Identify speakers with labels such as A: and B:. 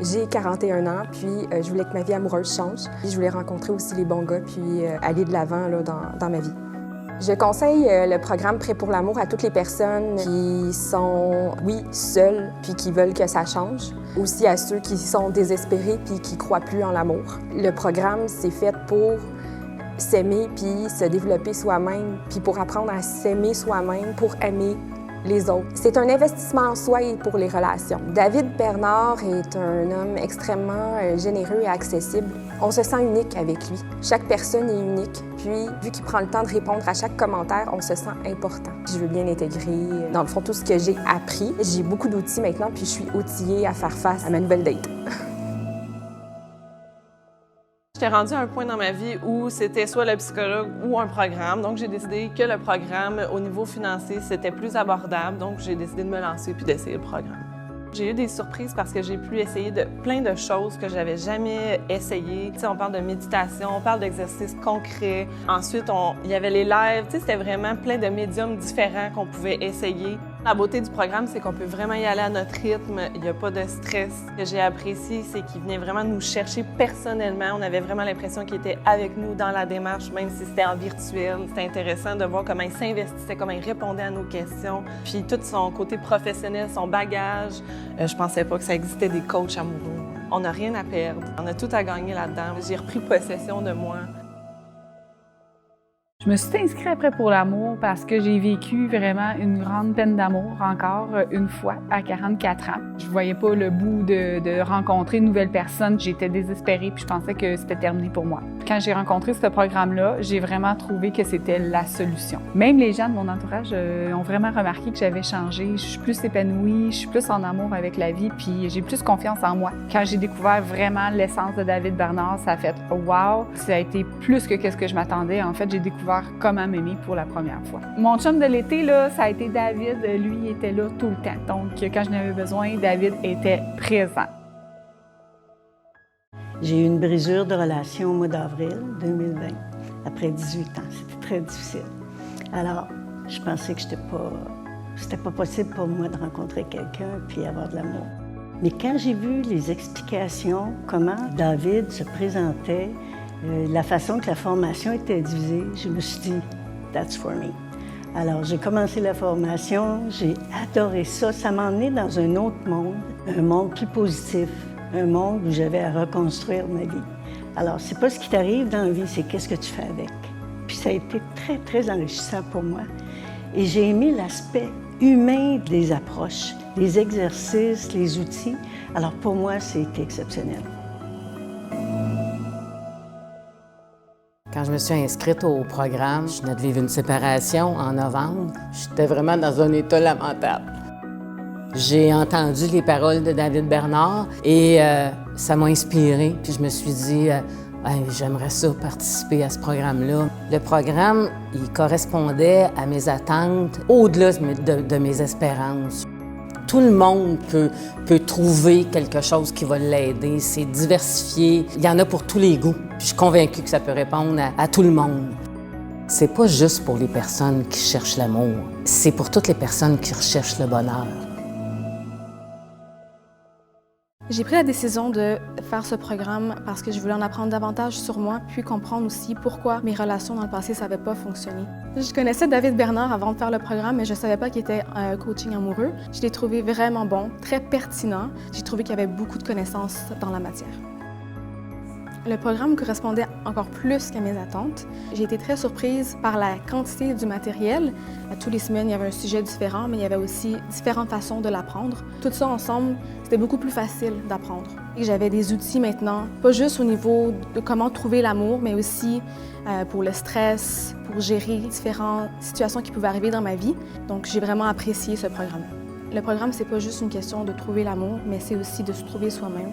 A: J'ai 41 ans, puis je voulais que ma vie amoureuse change. Je voulais rencontrer aussi les bons gars, puis aller de l'avant dans ma vie. Je conseille le programme Prêt pour l'amour à toutes les personnes qui sont, oui, seules, puis qui veulent que ça change. Aussi à ceux qui sont désespérés, puis qui ne croient plus en l'amour. Le programme, c'est fait pour s'aimer, puis se développer soi-même, puis pour apprendre à s'aimer soi-même, pour aimer les autres. C'est un investissement en soi et pour les relations. David Bernard est un homme extrêmement généreux et accessible. On se sent unique avec lui. Chaque personne est unique. Puis, vu qu'il prend le temps de répondre à chaque commentaire, on se sent important. Je veux bien intégrer, dans le fond, tout ce que j'ai appris. J'ai beaucoup d'outils maintenant, puis je suis outillée à faire face à ma nouvelle date.
B: J'étais rendue à un point dans ma vie où c'était soit le psychologue ou un programme. Donc, j'ai décidé que le programme, au niveau financier, c'était plus abordable. Donc, j'ai décidé de me lancer puis d'essayer le programme. J'ai eu des surprises parce que j'ai pu essayer plein de choses que j'avais jamais essayées. Tu sais, on parle de méditation, on parle d'exercices concrets. Ensuite, il y avait les lives. Tu sais, c'était vraiment plein de médiums différents qu'on pouvait essayer. La beauté du programme, c'est qu'on peut vraiment y aller à notre rythme. Il n'y a pas de stress. Ce que j'ai apprécié, c'est qu'il venait vraiment nous chercher personnellement. On avait vraiment l'impression qu'il était avec nous dans la démarche, même si c'était en virtuel. C'était intéressant de voir comment il s'investissait, comment il répondait à nos questions. Puis tout son côté professionnel, son bagage. Je pensais pas que ça existait des coachs amoureux. On n'a rien à perdre. On a tout à gagner là-dedans. J'ai repris possession de moi.
C: Je me suis inscrite après pour l'amour parce que j'ai vécu vraiment une grande peine d'amour encore une fois à 44 ans. Je voyais pas le bout de rencontrer une nouvelle personne. J'étais désespérée puis je pensais que c'était terminé pour moi. Quand j'ai rencontré ce programme-là, j'ai vraiment trouvé que c'était la solution. Même les gens de mon entourage ont vraiment remarqué que j'avais changé. Je suis plus épanouie, je suis plus en amour avec la vie puis j'ai plus confiance en moi. Quand j'ai découvert vraiment l'essence de David Bernard, ça a fait « wow ». Ça a été plus que ce que je m'attendais. En fait, j'ai découvert comment m'aimer pour la première fois. Mon chum de l'été, là, ça a été David. Lui, il était là tout le temps. Donc, quand je n'avais besoin, David était présent.
D: J'ai eu une brisure de relation au mois d'avril 2020, après 18 ans. C'était très difficile. Alors, je pensais que c'était pas possible pour moi de rencontrer quelqu'un puis avoir de l'amour. Mais quand j'ai vu les explications, comment David se présentait, la façon que la formation était divisée, je me suis dit « that's for me ». Alors, j'ai commencé la formation, j'ai adoré ça. Ça m'a emmené dans un autre monde, un monde plus positif, un monde où j'avais à reconstruire ma vie. Alors, c'est pas ce qui t'arrive dans la vie, c'est qu'est-ce que tu fais avec. Puis ça a été très, très enrichissant pour moi. Et j'ai aimé l'aspect humain des approches, des exercices, les outils. Alors, pour moi, c'était exceptionnel.
E: Quand je me suis inscrite au programme, je venais de vivre une séparation en novembre. J'étais vraiment dans un état lamentable. J'ai entendu les paroles de David Bernard et ça m'a inspirée. Puis je me suis dit, j'aimerais ça participer à ce programme-là. Le programme, il correspondait à mes attentes, au-delà de mes espérances. Tout le monde peut trouver quelque chose qui va l'aider. C'est diversifié. Il y en a pour tous les goûts. Puis je suis convaincue que ça peut répondre à tout le monde. C'est pas juste pour les personnes qui cherchent l'amour. C'est pour toutes les personnes qui recherchent le bonheur.
F: J'ai pris la décision de faire ce programme parce que je voulais en apprendre davantage sur moi, puis comprendre aussi pourquoi mes relations dans le passé n'avaient pas fonctionné. Je connaissais David Bernard avant de faire le programme, mais je ne savais pas qu'il était un coaching amoureux. Je l'ai trouvé vraiment bon, très pertinent. J'ai trouvé qu'il y avait beaucoup de connaissances dans la matière. Le programme correspondait encore plus qu'à mes attentes. J'ai été très surprise par la quantité du matériel. À tous les semaines, il y avait un sujet différent, mais il y avait aussi différentes façons de l'apprendre. Tout ça ensemble, c'était beaucoup plus facile d'apprendre. J'avais des outils maintenant, pas juste au niveau de comment trouver l'amour, mais aussi pour le stress, pour gérer différentes situations qui pouvaient arriver dans ma vie. Donc, j'ai vraiment apprécié ce programme. Le programme, c'est pas juste une question de trouver l'amour, mais c'est aussi de se trouver soi-même.